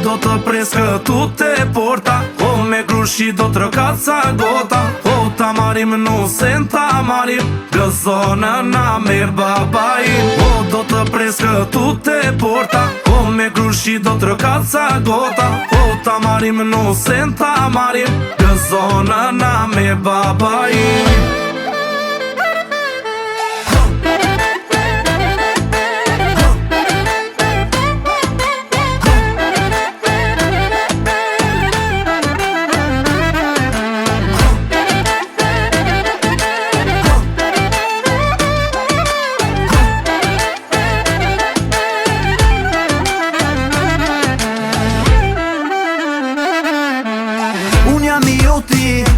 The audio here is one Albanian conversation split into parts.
do të pres këtu te porta, o me grushi do të rëkat sa gota, o ta marim nusen ta marim, gëzona na me babajin. O do të pres këtu te porta, o me grushi do të rëkat sa gota, o ta marim nusen ta marim, gëzona na me babajin.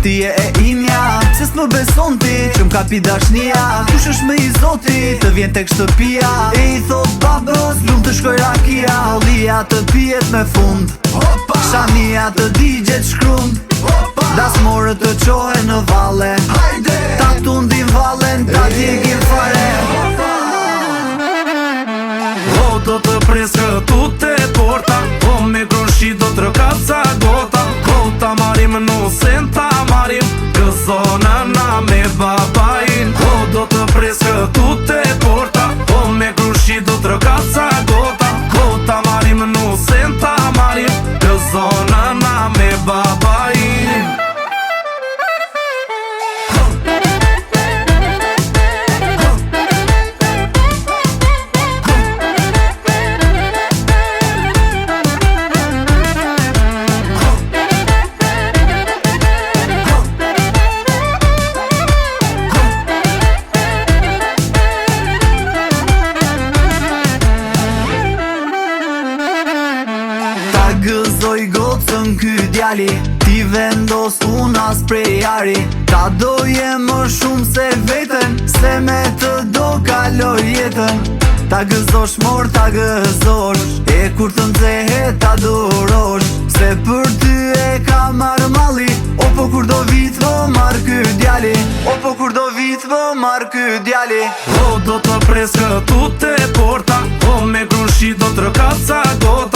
Ti e imja, se s'më beson ti që m'kapi dashnia. Kush është me i zoti, të vjen tek shtëpia, e i thot babës, lumë të shkoj rakia. Holia të pijet me fund, shania të digjet shkrund, dasmore të qohe në valle, ta tundin vallen, ta djegin fare. O do të pres këtu te porta, o me grushi do të rëkat sa gota, o ta marim nusen ta marim, gëzona na me babajin. O do të pres këtu te porta, o me grushi do të rëkat sa gota, o ta marim nusen ta marim, gëzona na me babajin. Gëzoj gocën ky djali, ti vendos unas prej jari. Ta doje më shumë se vetën, se me të do kaloj jetën. Ta gëzosh mor, ta gëzosh, e kur të nxehet ta durosh, se për ty e ka marrë malli. O po kur do vit vë marrë ky djali, o po kur do vit vë marrë ky djali. O do të pres këtu te porta, o me grushi do të rëkat sa gota,